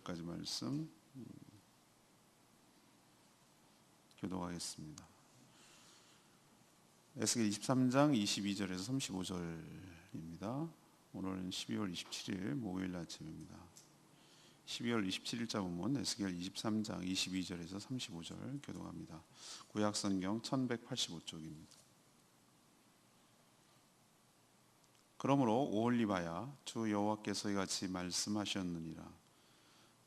까지 말씀 교도하겠습니다. 에스겔 23장 22절에서 35절입니다. 오늘은 12월 27일 목요일 아침입니다. 12월 27일자 본문 에스겔 23장 22절에서 35절 교도합니다. 구약성경 1185쪽입니다. 그러므로 오홀리바야, 주 여호와께서 이같이 말씀하셨느니라.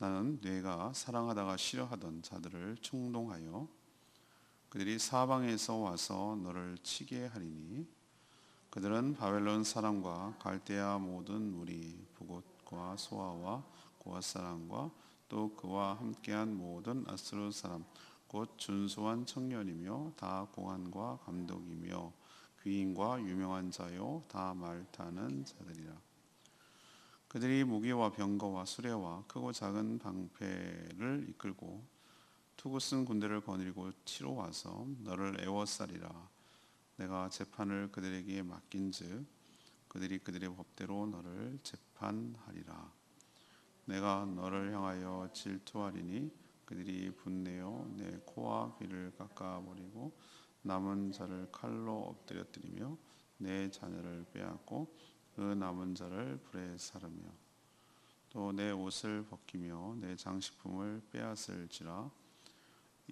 나는 네가 사랑하다가 싫어하던 자들을 충동하여 그들이 사방에서 와서 너를 치게 하리니 그들은 바벨론 사람과 갈대아 모든 무리, 북옷과 소아와 고앗 사람과 또 그와 함께한 모든 아스루 사람 곧 준수한 청년이며 다 공안과 감독이며 귀인과 유명한 자요 다 말타는 자들이라. 그들이 무기와 병거와 수레와 크고 작은 방패를 이끌고 투구 쓴 군대를 거느리고 치러 와서 너를 애워싸리라. 내가 재판을 그들에게 맡긴즉 그들이 그들의 법대로 너를 재판하리라. 내가 너를 향하여 질투하리니 그들이 분내어 내 코와 귀를 깎아버리고 남은 자를 칼로 엎드려뜨리며 내 자녀를 빼앗고 그 남은 자를 불에 사르며 또 내 옷을 벗기며 내 장식품을 빼앗을지라.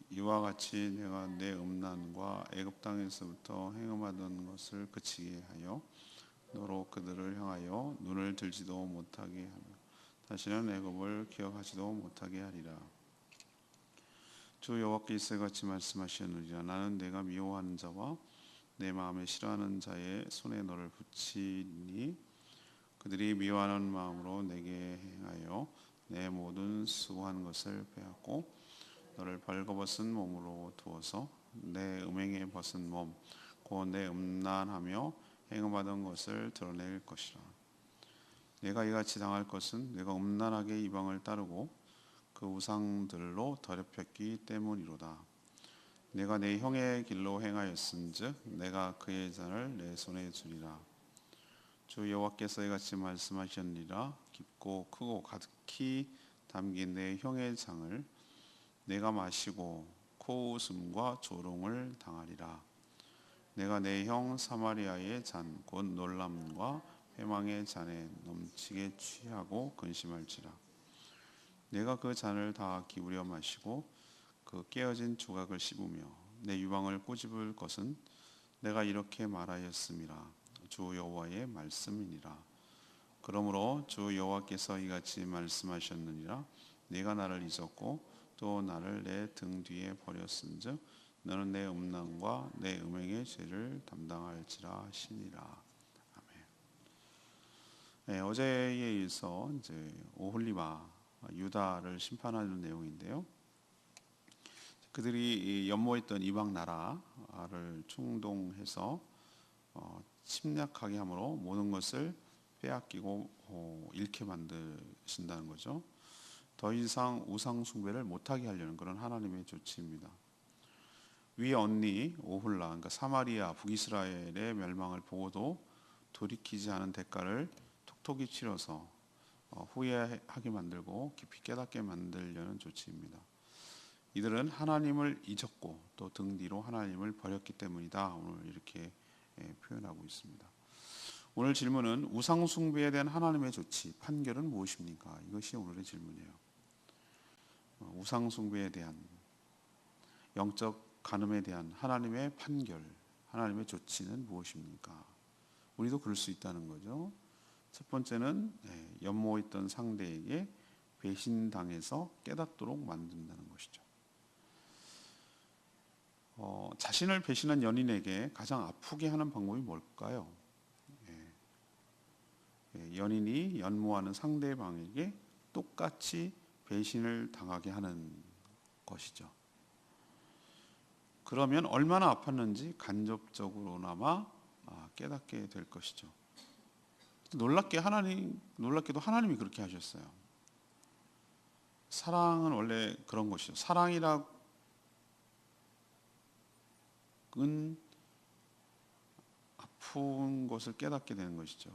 이와 같이 내가 내 음란과 애굽 땅에서부터 행음하던 것을 그치게 하여 너로 그들을 향하여 눈을 들지도 못하게 하며 다시는 애굽을 기억하지도 못하게 하리라. 주 여호와께서 이같이 말씀하시느니라. 나는 내가 미워하는 자와 내 마음에 싫어하는 자의 손에 너를 붙이니 그들이 미워하는 마음으로 내게 행하여 내 모든 수고한 것을 빼앗고 너를 벌거벗은 몸으로 두어서 내 음행에 벗은 몸 곧 내 음란하며 행음하던 것을 드러낼 것이라. 내가 이같이 당할 것은 내가 음란하게 이방을 따르고 그 우상들로 더럽혔기 때문이로다. 내가 내 형의 길로 행하였은즉 내가 그의 잔을 내 손에 주리라. 주 여호와께서 이같이 말씀하셨느니라. 깊고 크고 가득히 담긴 내 형의 장을 내가 마시고 코웃음과 조롱을 당하리라. 내가 내 형 사마리아의 잔 곧 놀람과 회망의 잔에 넘치게 취하고 근심할지라. 내가 그 잔을 다 기울여 마시고 그 깨어진 조각을 씹으며 내 유방을 꼬집을 것은 내가 이렇게 말하였음이라. 주 여호와의 말씀이니라. 그러므로 주 여호와께서 이같이 말씀하셨느니라. 네가 나를 잊었고 또 나를 내 등 뒤에 버렸은즉 너는 내 음란과 내 음행의 죄를 담당할지라 하시니라. 아멘. 네, 어제에 이어서 이제 오홀리바 유다를 심판하는 내용인데요. 그들이 연모했던 이방 나라를 충동해서 침략하게 함으로 모든 것을 빼앗기고 잃게 만드신다는 거죠. 더 이상 우상 숭배를 못하게 하려는 그런 하나님의 조치입니다. 위 언니 오홀라, 그러니까 사마리아 북이스라엘의 멸망을 보고도 돌이키지 않은 대가를 톡톡히 치러서 후회하게 만들고 깊이 깨닫게 만들려는 조치입니다. 이들은 하나님을 잊었고 또 등 뒤로 하나님을 버렸기 때문이다. 오늘 이렇게 표현하고 있습니다. 오늘 질문은 우상 숭배에 대한 하나님의 조치, 판결은 무엇입니까? 이것이 오늘의 질문이에요. 우상 숭배에 대한 영적 간음에 대한 하나님의 판결, 하나님의 조치는 무엇입니까? 우리도 그럴 수 있다는 거죠. 첫 번째는 연모했던 상대에게 배신당해서 깨닫도록 만든다는 것이죠. 자신을 배신한 연인에게 가장 아프게 하는 방법이 뭘까요? 연인이 연모하는 상대방에게 똑같이 배신을 당하게 하는 것이죠. 그러면 얼마나 아팠는지 간접적으로나마 깨닫게 될 것이죠. 놀랍게도 하나님이 그렇게 하셨어요. 사랑은 원래 그런 것이죠. 사랑이란 아픈 것을 깨닫게 되는 것이죠.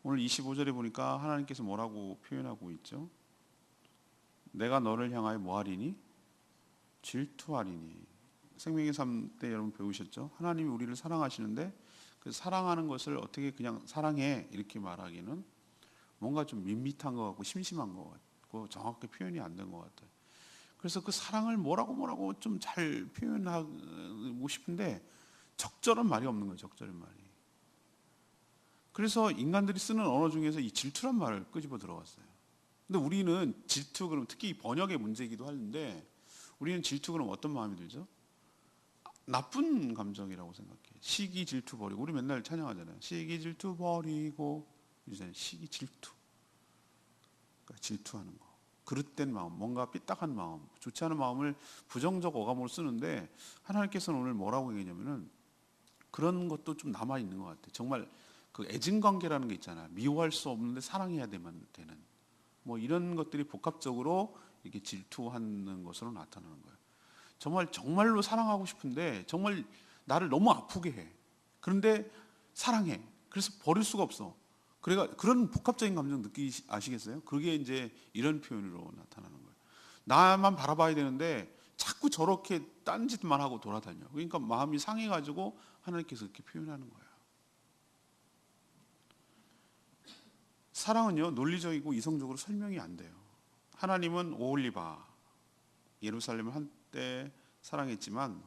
오늘 25절에 보니까 하나님께서 뭐라고 표현하고 있죠? 내가 너를 향하여 뭐하리니? 질투하리니. 생명의 삶 때 여러분 배우셨죠? 하나님이 우리를 사랑하시는데 그 사랑하는 것을 어떻게 그냥 사랑해 이렇게 말하기는 뭔가 좀 밋밋한 것 같고 심심한 것 같고 정확하게 표현이 안 된 것 같아요. 그래서 그 사랑을 뭐라고 좀 잘 표현하고 싶은데 적절한 말이 없는 거예요. 적절한 말이. 그래서 인간들이 쓰는 언어 중에서 이 질투란 말을 끄집어 들어갔어요. 근데 우리는 질투 그럼 특히 번역의 문제이기도 하는데 우리는 질투 그럼 어떤 마음이 들죠? 나쁜 감정이라고 생각해. 시기 질투 버리고 우리 맨날 찬양하잖아요. 시기 질투 버리고 이제 시기 질투. 그러니까 질투하는 거. 그릇된 마음, 뭔가 삐딱한 마음, 좋지 않은 마음을 부정적 어감으로 쓰는데 하나님께서는 오늘 뭐라고 얘기하냐면은 그런 것도 좀 남아 있는 것 같아요. 정말 그 애증 관계라는 게 있잖아요. 미워할 수 없는데 사랑해야 되는 뭐 이런 것들이 복합적으로 이렇게 질투하는 것으로 나타나는 거예요. 정말로 사랑하고 싶은데 정말 나를 너무 아프게 해. 그런데 사랑해. 그래서 버릴 수가 없어. 그러니까 그런 복합적인 감정 아시겠어요? 그게 이제 이런 표현으로 나타나는 거예요. 나만 바라봐야 되는데 자꾸 저렇게 딴짓만 하고 돌아다녀. 그러니까 마음이 상해가지고 하나님께서 그렇게 표현하는 거예요. 사랑은요 논리적이고 이성적으로 설명이 안 돼요. 하나님은 오홀리바 예루살렘을 한때 사랑했지만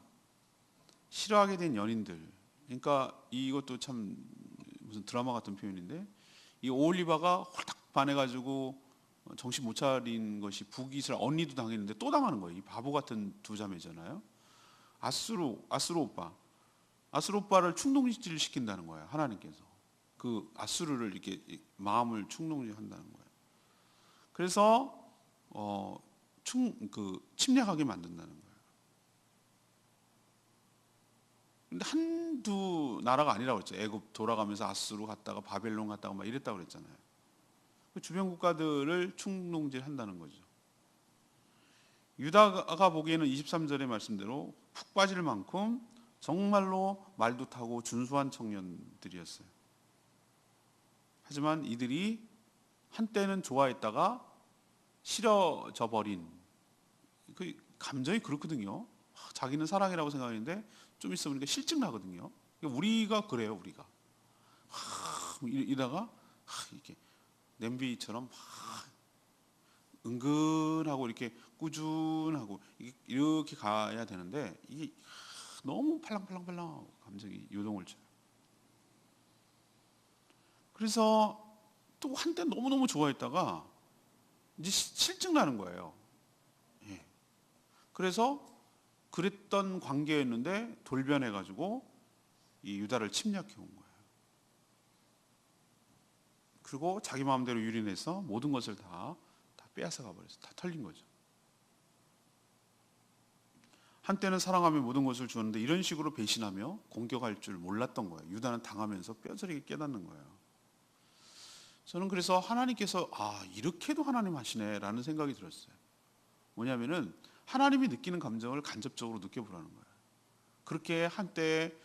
싫어하게 된 연인들, 그러니까 이것도 참 무슨 드라마 같은 표현인데 이 오홀리바가 홀딱 반해가지고 정신 못 차린 것이 북이스라엘 언니도 당했는데 또 당하는 거예요. 이 바보 같은 두 자매잖아요. 아수르 오빠를 충동질 시킨다는 거예요. 하나님께서 그 아수르를 이렇게 마음을 충동한다는 거예요. 그래서 침략하게 만든다는 거예요. 근데 한두 나라가 아니라고 그랬죠. 애굽 돌아가면서 아수르 갔다가 바벨론 갔다가 막 이랬다고 그랬잖아요. 그 주변 국가들을 충동질한다는 거죠. 유다가 보기에는 23절의 말씀대로 푹 빠질 만큼 정말로 말도 타고 준수한 청년들이었어요. 하지만 이들이 한때는 좋아했다가 싫어져 버린 그 감정이 그렇거든요. 자기는 사랑이라고 생각하는데 좀 있어 보니까 실증 나거든요. 우리가 그래요, 우리가. 이러다가 이렇게 냄비처럼 은근하고 이렇게 꾸준하고 이렇게 가야 되는데 이게 너무 팔랑팔랑팔랑 감정이 요동을 쳐요. 그래서 또 한때 너무너무 좋아했다가 이제 실증 나는 거예요. 예. 그래서 그랬던 관계였는데 돌변해가지고 이 유다를 침략해 온 거예요. 그리고 자기 마음대로 유린해서 모든 것을 다 빼앗아가 버렸어요. 다 털린 거죠. 한때는 사랑하며 모든 것을 주었는데 이런 식으로 배신하며 공격할 줄 몰랐던 거예요. 유다는 당하면서 뼈저리게 깨닫는 거예요. 저는 그래서 하나님께서 이렇게도 하나님 하시네라는 생각이 들었어요. 뭐냐면은 하나님이 느끼는 감정을 간접적으로 느껴보라는 거예요. 그렇게 한때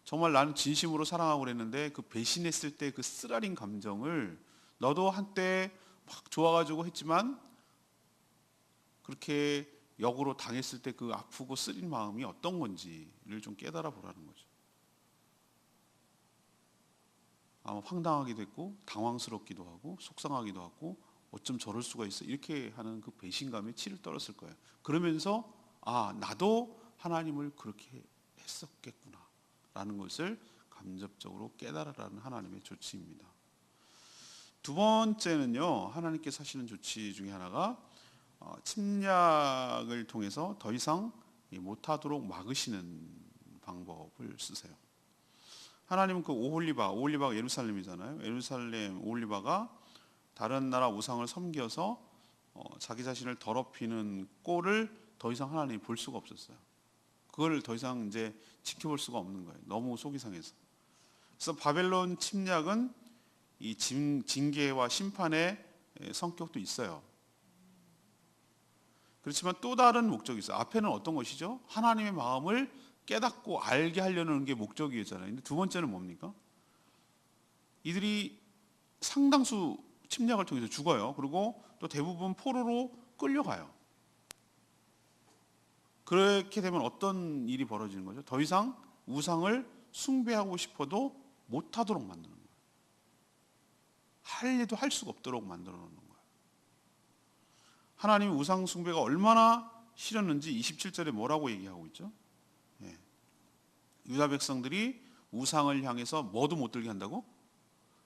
정말 나는 진심으로 사랑하고 그랬는데 그 배신했을 때 그 쓰라린 감정을 너도 한때 막 좋아가지고 했지만 그렇게 역으로 당했을 때 그 아프고 쓰린 마음이 어떤 건지를 좀 깨달아 보라는 거죠. 아마 황당하기도 했고 당황스럽기도 하고 속상하기도 하고 어쩜 저럴 수가 있어 이렇게 하는 그 배신감에 치를 떨었을 거예요. 그러면서 나도 하나님을 그렇게 했었겠구나 라는 것을 간접적으로 깨달으라는 하나님의 조치입니다. 두 번째는요, 하나님께서 하시는 조치 중에 하나가 침략을 통해서 더 이상 못하도록 막으시는 방법을 쓰세요. 하나님은 그 오홀리바가 예루살렘이잖아요. 예루살렘 오홀리바가 다른 나라 우상을 섬겨서 자기 자신을 더럽히는 꼴을 더 이상 하나님이 볼 수가 없었어요. 그걸 더 이상 이제 지켜볼 수가 없는 거예요. 너무 속이 상해서. 그래서 바벨론 침략은 이 징계와 심판의 성격도 있어요. 그렇지만 또 다른 목적이 있어요. 앞에는 어떤 것이죠? 하나님의 마음을 깨닫고 알게 하려는 게 목적이었잖아요. 근데 두 번째는 뭡니까? 이들이 상당수 침략을 통해서 죽어요. 그리고 또 대부분 포로로 끌려가요. 그렇게 되면 어떤 일이 벌어지는 거죠? 더 이상 우상을 숭배하고 싶어도 못하도록 만드는 거예요. 할 일도 할 수가 없도록 만들어 놓는 거예요. 하나님이 우상 숭배가 얼마나 싫었는지 27절에 뭐라고 얘기하고 있죠? 예. 유다 백성들이 우상을 향해서 뭐도 못 들게 한다고?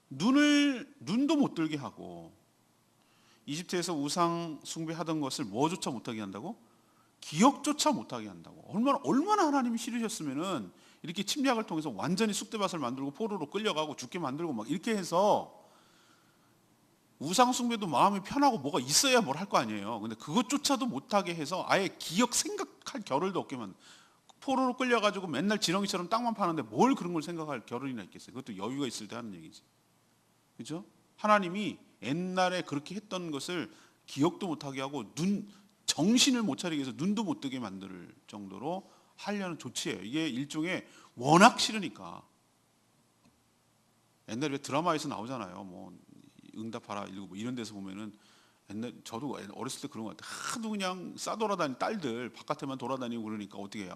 눈도 못 들게 하고, 이집트에서 우상 숭배하던 것을 뭐조차 못하게 한다고? 기억조차 못하게 한다고. 얼마나 하나님이 싫으셨으면은 이렇게 침략을 통해서 완전히 쑥대밭을 만들고 포로로 끌려가고 죽게 만들고 막 이렇게 해서, 우상 숭배도 마음이 편하고 뭐가 있어야 뭘 할 거 아니에요. 근데 그것조차도 못하게 해서 아예 기억 생각할 겨를도 없게 만, 포로로 끌려가지고 맨날 지렁이처럼 땅만 파는데 뭘 그런 걸 생각할 겨를이나 있겠어요. 그것도 여유가 있을 때 하는 얘기지. 그죠? 하나님이 옛날에 그렇게 했던 것을 기억도 못하게 하고 정신을 못 차리게 해서 눈도 못 뜨게 만들 정도로 하려는 조치예요. 이게 일종의 워낙 싫으니까. 옛날에 왜 드라마에서 나오잖아요. 뭐 응답하라 119 뭐 이런 데서 보면은, 옛날 저도 어렸을 때 그런 것 같아요. 하도 그냥 싸돌아다니는 딸들 바깥에만 돌아다니고 그러니까 어떻게 해요?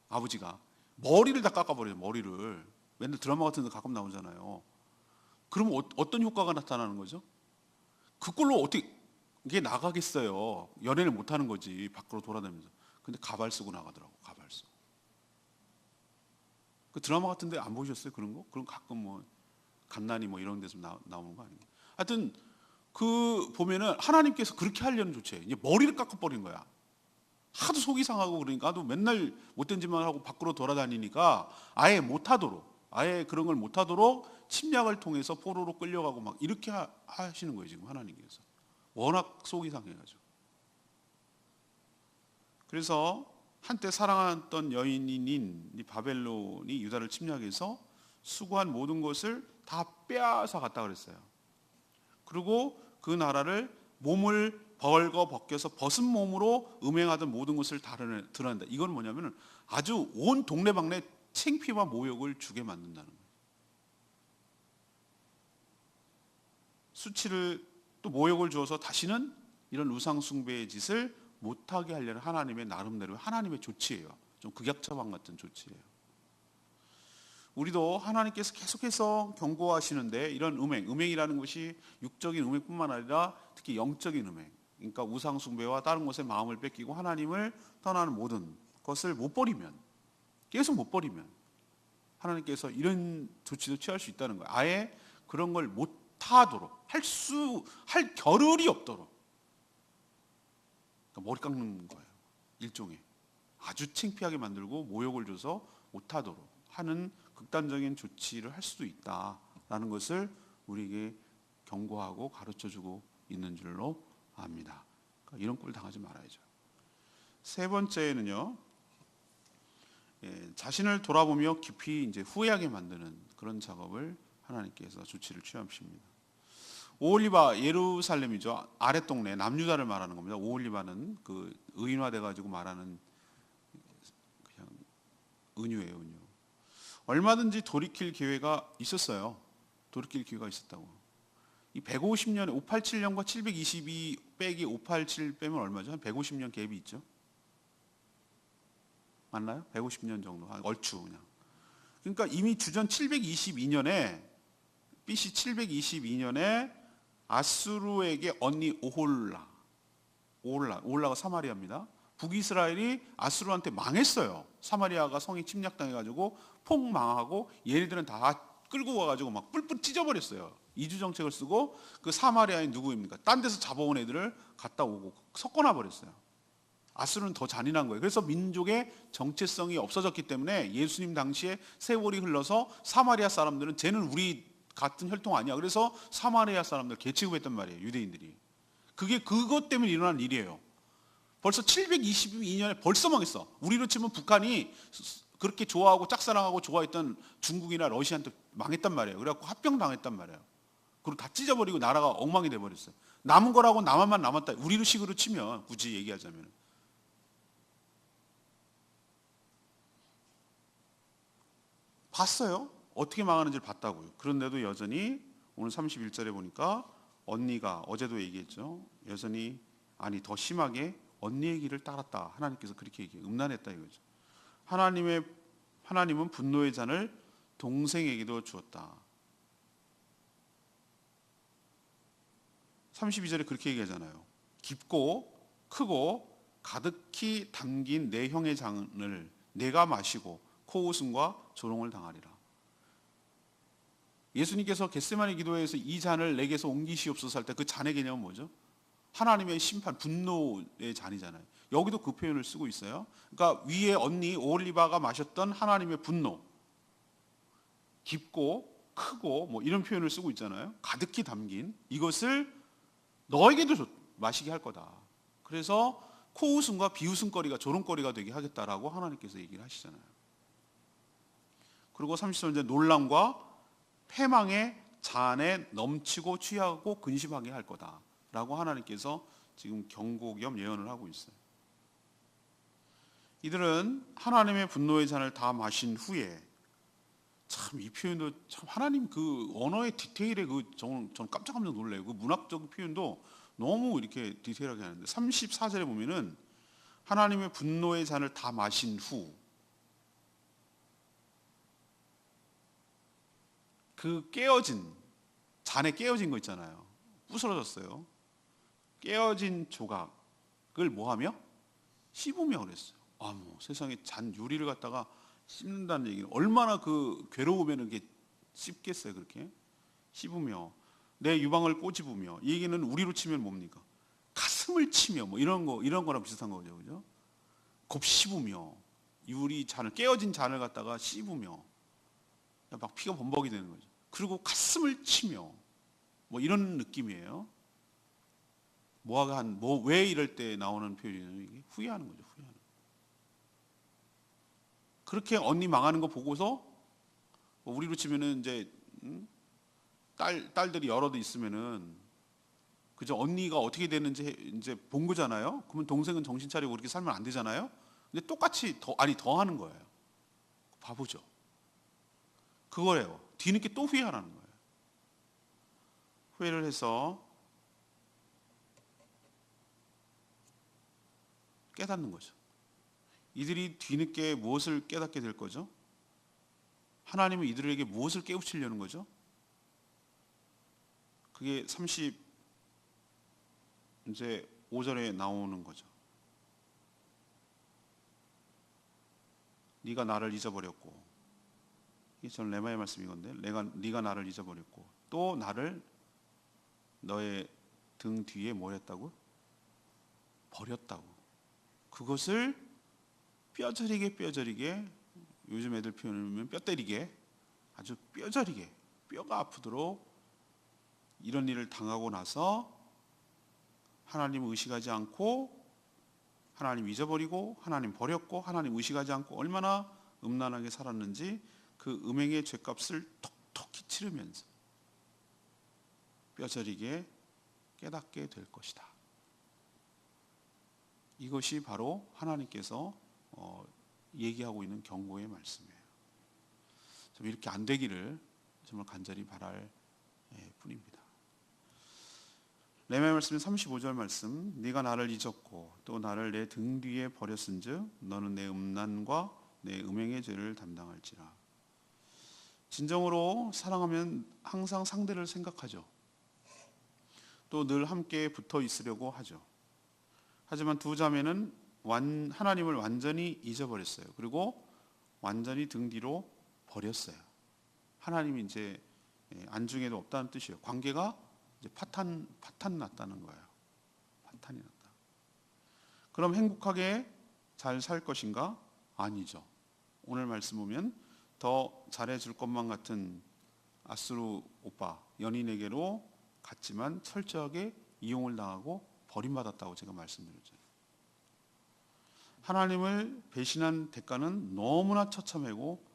아버지가 머리를 다 깎아버려요. 머리를. 맨날 드라마 같은 데 가끔 나오잖아요. 그러면 어떤 효과가 나타나는 거죠? 그걸로 어떻게 이게 나가겠어요? 연애를 못 하는 거지, 밖으로 돌아다니면서. 근데 가발 쓰고 나가더라고. 가발 쓰고. 그 드라마 같은데 안 보셨어요? 그런 거? 그럼 가끔 뭐 갓난이 뭐 이런 데서 나오는 거 아니에요? 하여튼 그 보면은 하나님께서 그렇게 하려는 조치예요. 이제 머리를 깎아버린 거야. 하도 속이 상하고 그러니까, 하도 맨날 못된 짓만 하고 밖으로 돌아다니니까 아예 못하도록, 아예 그런 걸 못하도록 침략을 통해서 포로로 끌려가고 막 이렇게 하시는 거예요, 지금 하나님께서. 워낙 속이 상해가지고. 그래서 한때 사랑했던 여인인 이 바벨론이 유다를 침략해서 수고한 모든 것을 다 빼앗아 갔다 그랬어요. 그리고 그 나라를 몸을 벗겨서 벗은 몸으로 음행하던 모든 것을 드러낸다. 이건 뭐냐면 아주 온 동네방네 창피와 모욕을 주게 만든다는 거예요. 수치를 또 모욕을 주어서 다시는 이런 우상 숭배의 짓을 못하게 하려는 하나님의 나름대로 하나님의 조치예요. 좀 극약처방 같은 조치예요. 우리도 하나님께서 계속해서 경고하시는데, 이런 음행이라는 것이 육적인 음행뿐만 아니라 특히 영적인 음행, 그러니까 우상 숭배와 다른 것에 마음을 뺏기고 하나님을 떠나는 모든 것을 못 버리면, 계속 못 버리면 하나님께서 이런 조치도 취할 수 있다는 거예요. 아예 그런 걸 못하도록 할 겨를이 없도록. 그러니까 머리 깎는 거예요. 일종의 아주 창피하게 만들고 모욕을 줘서 못하도록 하는 극단적인 조치를 할 수도 있다라는 것을 우리에게 경고하고 가르쳐주고 있는 줄로 압니다. 그러니까 이런 꼴 당하지 말아야죠. 세 번째는요, 자신을 돌아보며 깊이 이제 후회하게 만드는 그런 작업을 하나님께서 조치를 취하십니다. 오홀리바, 예루살렘이죠. 아랫동네 남유다를 말하는 겁니다. 오홀리바는 그 의인화돼 가지고 말하는 그냥 은유예요, 은유. 얼마든지 돌이킬 기회가 있었어요. 돌이킬 기회가 있었다고. 이 150년에 587년과 722 빼기 587 빼면 얼마죠? 한 150년 갭이 있죠. 맞나요? 150년 정도. 얼추 그냥. 그러니까 이미 주전 722년에 BC 722년에 아수르에게 언니 오홀라가 사마리아입니다. 북이스라엘이 아수르한테 망했어요. 사마리아가 성이 침략당해가지고 폭망하고 얘네들은 다 끌고 와가지고 막 뿔뿔 찢어버렸어요. 이주 정책을 쓰고 그 사마리아인 누구입니까? 딴 데서 잡아온 애들을 갖다 오고 섞어놔 버렸어요. 아수르는 더 잔인한 거예요. 그래서 민족의 정체성이 없어졌기 때문에 예수님 당시에 세월이 흘러서 사마리아 사람들은 쟤는 우리 같은 혈통 아니야. 그래서 사마리아 사람들 개취급했단 말이에요. 유대인들이. 그게 그것 때문에 일어난 일이에요. 벌써 722년에 벌써 망했어. 우리로 치면 북한이 그렇게 좋아하고 짝사랑하고 좋아했던 중국이나 러시아한테 망했단 말이에요. 그래갖고 합병당했단 말이에요. 그리고 다 찢어버리고 나라가 엉망이 돼버렸어요. 남은 거라고 남한만 남았다. 우리로 식으로 치면 굳이 얘기하자면. 봤어요. 어떻게 망하는지를 봤다고요. 그런데도 여전히 오늘 31절에 보니까 언니가, 어제도 얘기했죠. 여전히 아니 더 심하게 언니의 길을 따랐다. 하나님께서 그렇게 얘기해요. 음란했다 이거죠. 하나님은 분노의 잔을 동생에게도 주었다. 32절에 그렇게 얘기하잖아요. 깊고 크고 가득히 담긴 내 형의 잔을 내가 마시고 코웃음과 조롱을 당하리라. 예수님께서 겟세마네 기도회에서 이 잔을 내게서 옮기시옵소서 할 때 그 잔의 개념은 뭐죠? 하나님의 심판, 분노의 잔이잖아요. 여기도 그 표현을 쓰고 있어요. 그러니까 위에 언니 오홀리바가 마셨던 하나님의 분노, 깊고 크고 뭐 이런 표현을 쓰고 있잖아요. 가득히 담긴 이것을 너에게도 마시게 할 거다. 그래서 코웃음과 비웃음거리가 조롱거리가 되게 하겠다라고 하나님께서 얘기를 하시잖아요. 그리고 30절 놀람과 패망의 잔에 넘치고 취하고 근심하게 할 거다라고 하나님께서 지금 경고 겸 예언을 하고 있어요. 이들은 하나님의 분노의 잔을 다 마신 후에 참 이 표현도 참 하나님 그 언어의 디테일에 저는 깜짝 놀래요. 그 문학적 표현도 너무 이렇게 디테일하게 하는데 34절에 보면은 하나님의 분노의 잔을 다 마신 후 그 깨어진 잔에 깨어진 거 있잖아요. 부스러졌어요. 깨어진 조각을 뭐하며? 씹으며 그랬어요. 뭐 세상에 잔 유리를 갖다가 씹는다는 얘기는 얼마나 그 괴로우면 이게 씹겠어요. 그렇게 씹으며 내 유방을 꼬집으며 이 얘기는 우리로 치면 뭡니까? 가슴을 치며 뭐 이런 거랑 비슷한 거죠, 그죠? 곱씹으며 유리 잔을 깨어진 잔을 갖다가 씹으며 막 피가 범벅이 되는 거죠. 그리고 가슴을 치며 뭐 이런 느낌이에요. 왜 이럴 때 나오는 표현이에요? 이게 후회하는 거죠, 후회하는. 그렇게 언니 망하는 거 보고서 우리로 치면은 이제 딸들이 여럿 있으면은 그죠? 언니가 어떻게 되는지 이제 본 거잖아요. 그러면 동생은 정신 차리고 그렇게 살면 안 되잖아요. 근데 똑같이 더 하는 거예요. 바보죠. 그거래요. 뒤늦게 또 후회하라는 거예요. 후회를 해서 깨닫는 거죠. 이들이 뒤늦게 무엇을 깨닫게 될 거죠? 하나님은 이들에게 무엇을 깨우치려는 거죠? 그게 35절에 나오는 거죠. 네가 나를 잊어버렸고, 이게 저는 레마의 말씀이건데, 네가 나를 잊어버렸고, 또 나를 너의 등 뒤에 뭘 했다고? 버렸다고. 그것을 뼈저리게 요즘 애들 표현을 뼈 때리게 아주 뼈저리게 뼈가 아프도록 이런 일을 당하고 나서 하나님 의식하지 않고 하나님 잊어버리고 하나님 버렸고 하나님 의식하지 않고 얼마나 음란하게 살았는지 그 음행의 죄값을 톡톡히 치르면서 뼈저리게 깨닫게 될 것이다. 이것이 바로 하나님께서 얘기하고 있는 경고의 말씀이에요. 좀 이렇게 안 되기를 정말 간절히 바랄 뿐입니다. 레위기 말씀 35절 말씀, 네가 나를 잊었고 또 나를 내 등 뒤에 버렸은즉 너는 내 음란과 내 음행의 죄를 담당할지라. 진정으로 사랑하면 항상 상대를 생각하죠. 또 늘 함께 붙어 있으려고 하죠. 하지만 두 자매는 하나님을 완전히 잊어버렸어요. 그리고 완전히 등 뒤로 버렸어요. 하나님이 이제 안중에도 없다는 뜻이에요. 관계가 이제 파탄 났다는 거예요. 파탄이 났다. 그럼 행복하게 잘 살 것인가? 아니죠. 오늘 말씀 보면 더 잘해줄 것만 같은 아수르 오빠 연인에게로 갔지만 철저하게 이용을 당하고 버림받았다고 제가 말씀드렸죠. 하나님을 배신한 대가는 너무나 처참하고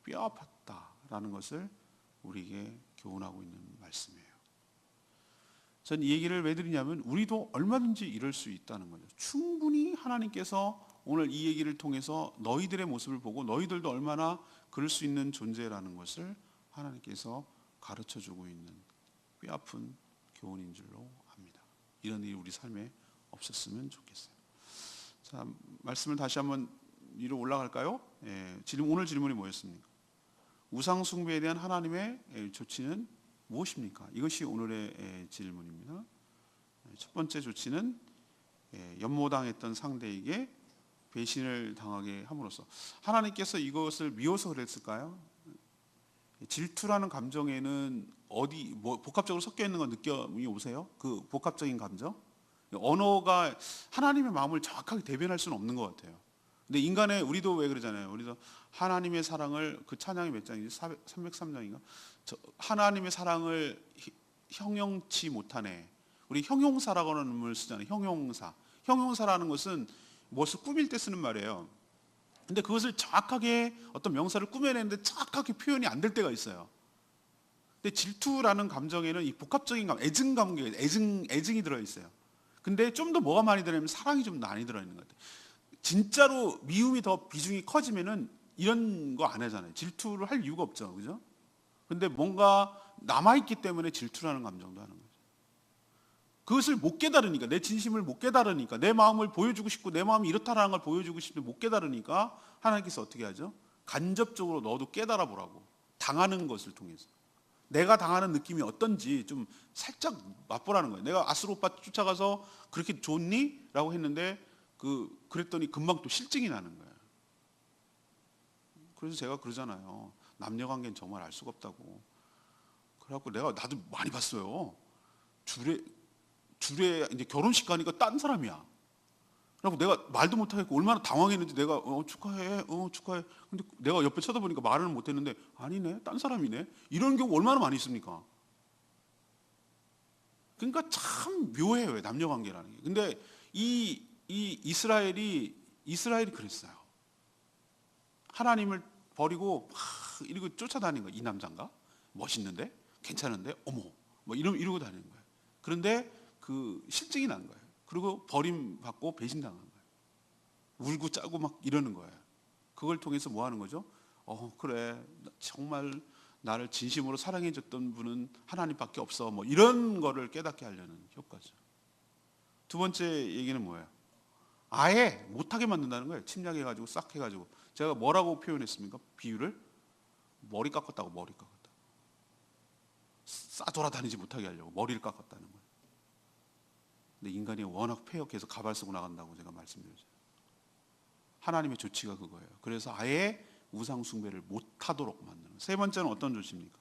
뼈 아팠다라는 것을 우리에게 교훈하고 있는 말씀이에요. 전 이 얘기를 왜 드리냐면 우리도 얼마든지 이럴 수 있다는 거죠. 충분히 하나님께서 오늘 이 얘기를 통해서 너희들의 모습을 보고 너희들도 얼마나 그럴 수 있는 존재라는 것을 하나님께서 가르쳐주고 있는 뼈아픈 교훈인 줄로 압니다. 이런 일이 우리 삶에 없었으면 좋겠어요. 자, 말씀을 다시 한번 위로 올라갈까요? 오늘 질문이 뭐였습니까? 우상 숭배에 대한 하나님의 조치는 무엇입니까? 이것이 오늘의 질문입니다. 첫 번째 조치는 연모당했던 상대에게 배신을 당하게 함으로써, 하나님께서 이것을 미워서 그랬을까요? 질투라는 감정에는 복합적으로 섞여 있는 건 느낌이 오세요? 그 복합적인 감정? 언어가 하나님의 마음을 정확하게 대변할 수는 없는 것 같아요. 근데 우리도 왜 그러잖아요. 우리도 하나님의 사랑을, 그 찬양이 몇 장이지? 303장인가? 하나님의 사랑을 형용치 못하네. 우리 형용사라고 하는 말을 쓰잖아요. 형용사라는 것은 무엇을 꾸밀 때 쓰는 말이에요. 근데 그것을 정확하게 어떤 명사를 꾸며내는데 정확하게 표현이 안 될 때가 있어요. 근데 질투라는 감정에는 이 복합적인 애증이 들어있어요. 근데 좀 더 뭐가 많이 들어있냐면 사랑이 좀 많이 들어있는 것 같아요. 진짜로 미움이 더 비중이 커지면은 이런 거 안 하잖아요. 질투를 할 이유가 없죠. 그죠? 근데 뭔가 남아있기 때문에 질투라는 감정도 하는 거죠. 그것을 못 깨달으니까, 내 진심을 못 깨달으니까, 내 마음을 보여주고 싶고 내 마음이 이렇다라는 걸 보여주고 싶은데 못 깨달으니까 하나님께서 어떻게 하죠? 간접적으로 너도 깨달아 보라고, 당하는 것을 통해서 내가 당하는 느낌이 어떤지 좀 살짝 맛보라는 거예요. 내가 아스로 오빠 쫓아가서 그렇게 좋니? 라고 했는데 그랬더니 금방 또 실증이 나는 거예요. 그래서 제가 그러잖아요. 남녀관계는 정말 알 수가 없다고. 그래갖고 나도 많이 봤어요. 줄에 이제 결혼식 가니까 딴 사람이야. 그래갖고 내가 말도 못하겠고 얼마나 당황했는지, 내가 축하해. 근데 내가 옆에 쳐다보니까 말은 못했는데 아니네, 딴 사람이네. 이런 경우 얼마나 많이 있습니까? 그러니까 참 묘해요, 남녀관계라는 게. 근데 이 이스라엘이 그랬어요. 하나님을 버리고 막 이러고 쫓아다니는 거예요. 이 남자인가? 멋있는데? 괜찮은데? 어머, 뭐 이러고 다니는 거예요. 그런데 그 실증이 난 거예요. 그리고 버림받고 배신당한 거예요. 울고 짜고 막 이러는 거예요. 그걸 통해서 뭐 하는 거죠? 그래, 정말 나를 진심으로 사랑해줬던 분은 하나님밖에 없어. 뭐 이런 거를 깨닫게 하려는 효과죠. 두 번째 얘기는 뭐예요? 아예 못하게 만든다는 거예요. 침략해가지고 싹 해가지고. 제가 뭐라고 표현했습니까? 비유를? 머리 깎았다고. 머리 깎았다. 싸돌아다니지 못하게 하려고 머리를 깎았다는 거예요. 근데 인간이 워낙 폐역해서 가발 쓰고 나간다고 제가 말씀드렸죠. 하나님의 조치가 그거예요. 그래서 아예 우상 숭배를 못하도록 만드는. 세 번째는 어떤 조치입니까?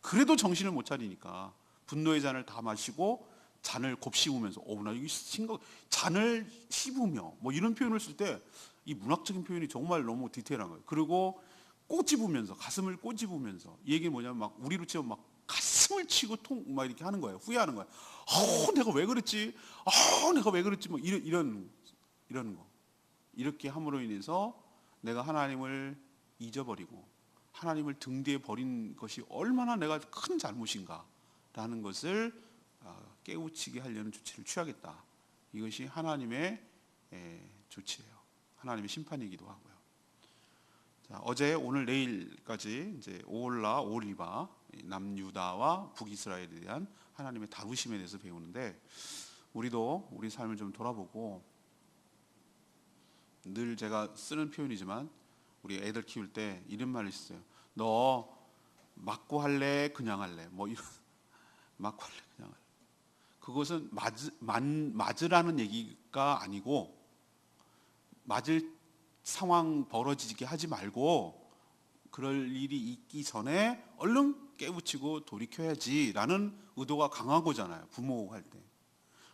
그래도 정신을 못 차리니까 분노의 잔을 다 마시고 잔을 곱씹으면서, 나 이거 잔을 씹으며 뭐 이런 표현을 쓸 때 이 문학적인 표현이 정말 너무 디테일한 거예요. 그리고 꼬집으면서, 가슴을 꼬집으면서, 이 얘기는 뭐냐면 막 우리로 치면 막 가슴을 치고 막 이렇게 하는 거예요. 후회하는 거예요. 내가 왜 그랬지? 뭐 이런 거. 이렇게 함으로 인해서 내가 하나님을 잊어버리고 하나님을 등 뒤에 버린 것이 얼마나 내가 큰 잘못인가라는 것을 깨우치게 하려는 조치를 취하겠다. 이것이 하나님의 조치예요. 하나님의 심판이기도 하고요. 자, 어제, 오늘, 내일까지 이제 오홀리바, 남유다와 북이스라엘에 대한 하나님의 다루심에 대해서 배우는데, 우리도 우리 삶을 좀 돌아보고, 늘 제가 쓰는 표현이지만 우리 애들 키울 때 이런 말이 있어요. 너 맞고 할래? 그냥 할래? 뭐 이런. 맞고 할래? 그냥 할래? 그것은 맞으라는 얘기가 아니고, 맞을 상황 벌어지게 하지 말고 그럴 일이 있기 전에 얼른 깨우치고 돌이켜야지라는 의도가 강한 거잖아요. 부모가 할 때.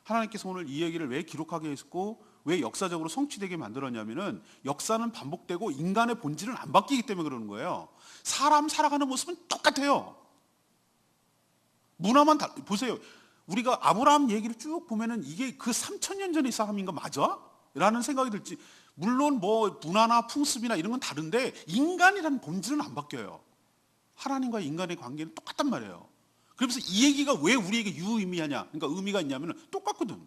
하나님께서 오늘 이 얘기를 왜 기록하게 했고 왜 역사적으로 성취되게 만들었냐면은, 역사는 반복되고 인간의 본질은 안 바뀌기 때문에 그러는 거예요. 사람 살아가는 모습은 똑같아요. 문화만 보세요. 우리가 아브라함 얘기를 쭉 보면은 이게 그 3000년 전의 사람인 거 맞아? 라는 생각이 들지. 물론 뭐 문화나 풍습이나 이런 건 다른데 인간이라는 본질은 안 바뀌어요. 하나님과 인간의 관계는 똑같단 말이에요. 그래서 이 얘기가 왜 우리에게 유의미하냐, 그러니까 의미가 있냐면 똑같거든.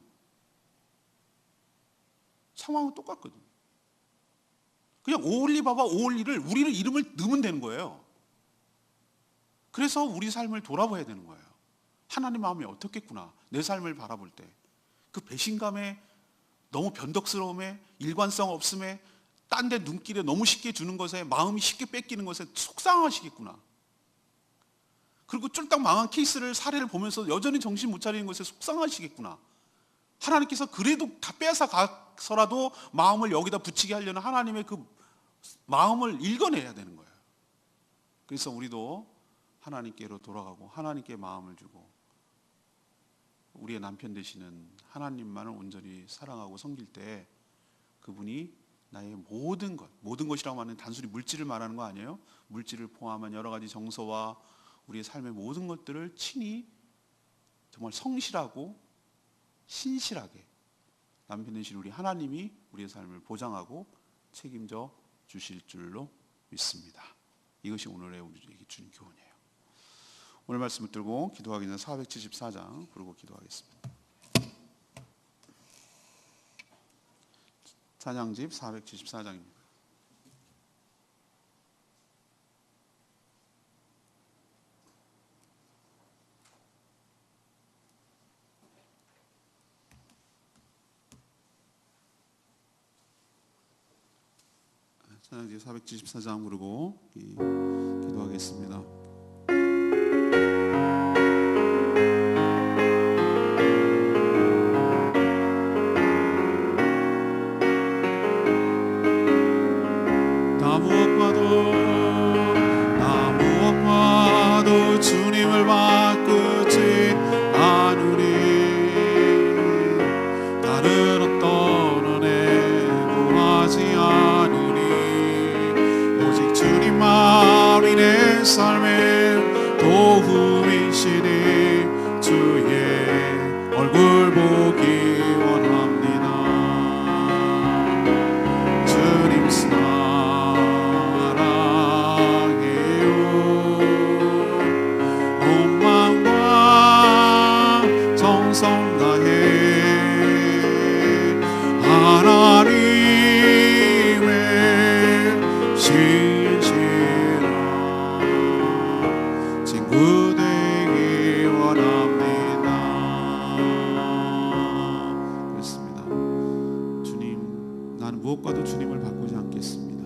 상황은 똑같거든. 그냥 오홀리바와 오홀리를, 우리를 이름을 넣으면 되는 거예요. 그래서 우리 삶을 돌아봐야 되는 거예요. 하나님 마음이 어떻겠구나. 내 삶을 바라볼 때 그 배신감에 너무 변덕스러움에, 일관성 없음에, 딴 데 눈길에 너무 쉽게 주는 것에, 마음이 쉽게 뺏기는 것에 속상하시겠구나. 그리고 쫄딱 망한 케이스를, 사례를 보면서 여전히 정신 못 차리는 것에 속상하시겠구나. 하나님께서 그래도 다 빼앗아 가서라도 마음을 여기다 붙이게 하려는 하나님의 그 마음을 읽어내야 되는 거예요. 그래서 우리도 하나님께로 돌아가고 하나님께 마음을 주고 우리의 남편 되시는 하나님만을 온전히 사랑하고 섬길 때 그분이 나의 모든 것, 모든 것이라고 하면 단순히 물질을 말하는 거 아니에요. 물질을 포함한 여러 가지 정서와 우리의 삶의 모든 것들을 친히 정말 성실하고 신실하게 남편 되신 우리 하나님이 우리의 삶을 보장하고 책임져 주실 줄로 믿습니다. 이것이 오늘의 우리에게 주는 교훈이에요. 오늘 말씀을 들고 기도하기 전에 474장 부르고 기도하겠습니다. 찬양집 474장입니다. 찬양집 474장 부르고 기도하겠습니다. 나 무엇과도 주님을 바꾸지 않으리. 다른 어떤 은혜 구하지 않으리. 오직 주님만이 내 삶의 도움이시니 주의 얼굴 보기 원합니다. 주님 정성 다해 하나님의 신실한 친구 되기 원합니다. 그렇습니다. 주님, 나는 무엇과도 주님을 바꾸지 않겠습니다.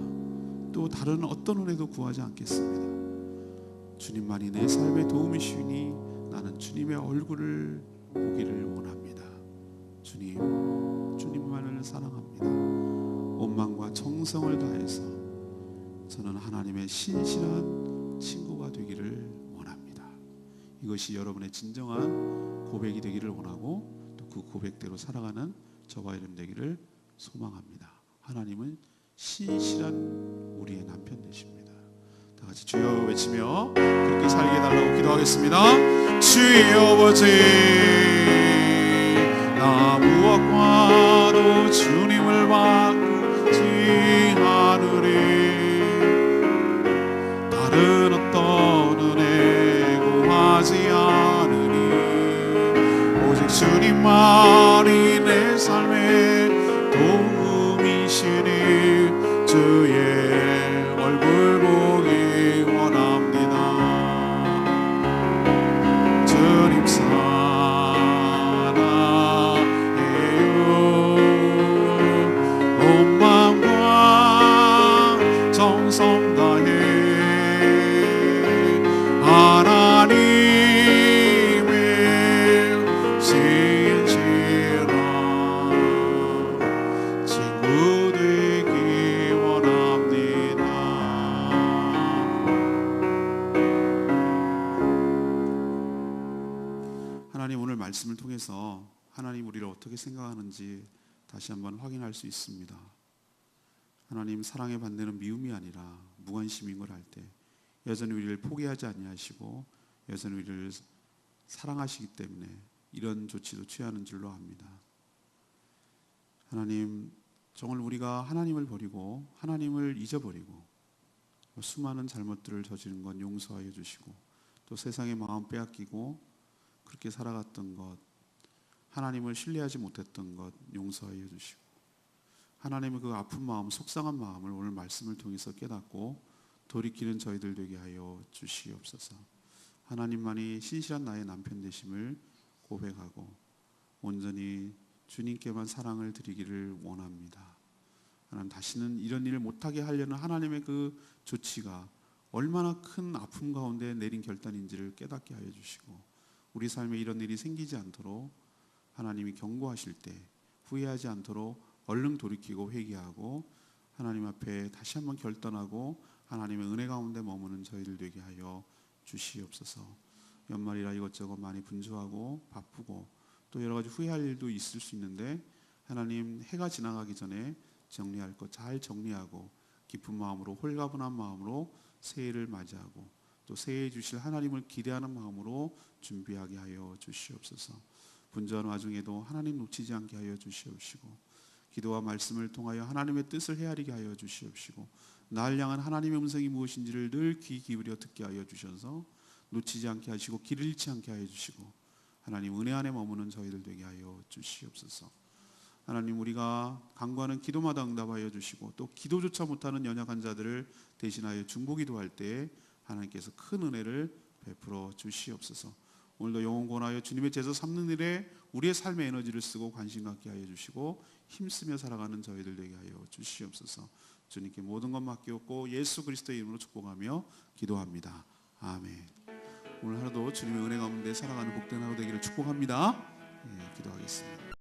또 다른 어떤 은혜도 구하지 않겠습니다. 주님만이 내 삶의 도움이시니 나는 주님의 얼굴을 보기를 원합니다. 주님만을 사랑합니다. 온 마음과 정성을 다해서 저는 하나님의 신실한 친구가 되기를 원합니다. 이것이 여러분의 진정한 고백이 되기를 원하고 또 그 고백대로 살아가는 저와 여러분 되기를 소망합니다. 하나님은 신실한 우리의 남편 되십니다. 다 같이 주여 외치며 그렇게 살게 해달라고 기도하겠습니다. 주여 아버지, 나 무엇과도 주님을 바꾸지 않으리. 다른 어떤 은혜 구하지 않으리. 오직 주님만이 내 삶의 도움이시니 주의 얼굴 보기 원합니다. 주님 사랑해요. 온 마음과 정성 다해 하나님의 신실한 친구 되기 원합니다. 하나님, 오늘 말씀을 통해서 하나님 우리를 어떻게 생각하는지 다시 한번 확인할 수 있습니다. 하나님, 사랑의 반대는 미움이 아니라 무관심인 걸 알 때 여전히 우리를 포기하지 아니하시고 여전히 우리를 사랑하시기 때문에 이런 조치도 취하는 줄로 압니다. 하나님, 정말 우리가 하나님을 버리고 하나님을 잊어버리고 수많은 잘못들을 저지른 건 용서하여 주시고 또 세상의 마음 빼앗기고 그렇게 살아갔던 것, 하나님을 신뢰하지 못했던 것 용서하여 주시고 하나님의 그 아픈 마음, 속상한 마음을 오늘 말씀을 통해서 깨닫고 돌이키는 저희들 되게 하여 주시옵소서. 하나님만이 신실한 나의 남편 되심을 고백하고 온전히 주님께만 사랑을 드리기를 원합니다. 하나님, 다시는 이런 일을 못하게 하려는 하나님의 그 조치가 얼마나 큰 아픔 가운데 내린 결단인지를 깨닫게 하여 주시고, 우리 삶에 이런 일이 생기지 않도록 하나님이 경고하실 때 후회하지 않도록 얼른 돌이키고 회개하고 하나님 앞에 다시 한번 결단하고 하나님의 은혜 가운데 머무는 저희들 되게 하여 주시옵소서. 연말이라 이것저것 많이 분주하고 바쁘고 또 여러 가지 후회할 일도 있을 수 있는데, 하나님, 해가 지나가기 전에 정리할 것 잘 정리하고 깊은 마음으로, 홀가분한 마음으로 새해를 맞이하고 또 새해 주실 하나님을 기대하는 마음으로 준비하게 하여 주시옵소서. 분주한 와중에도 하나님 놓치지 않게 하여 주시옵시고, 기도와 말씀을 통하여 하나님의 뜻을 헤아리게 하여 주시옵시고, 나를 향한 하나님의 음성이 무엇인지를 늘 귀 기울여 듣게 하여 주셔서 놓치지 않게 하시고 길을 잃지 않게 하여 주시고, 하나님 은혜 안에 머무는 저희들 되게 하여 주시옵소서. 하나님, 우리가 간구하는 기도마다 응답하여 주시고 또 기도조차 못하는 연약한 자들을 대신하여 중보기도할 때 하나님께서 큰 은혜를 베풀어 주시옵소서. 오늘도 영혼 권하여 주님의 제자 삼는 일에 우리의 삶의 에너지를 쓰고 관심 갖게 하여 주시고 힘쓰며 살아가는 저희들 되게 하여 주시옵소서. 주님께 모든 것 맡기옵고 예수 그리스도의 이름으로 축복하며 기도합니다. 아멘. 오늘 하루도 주님의 은혜 가운데 살아가는 복된 하루 되기를 축복합니다. 기도하겠습니다.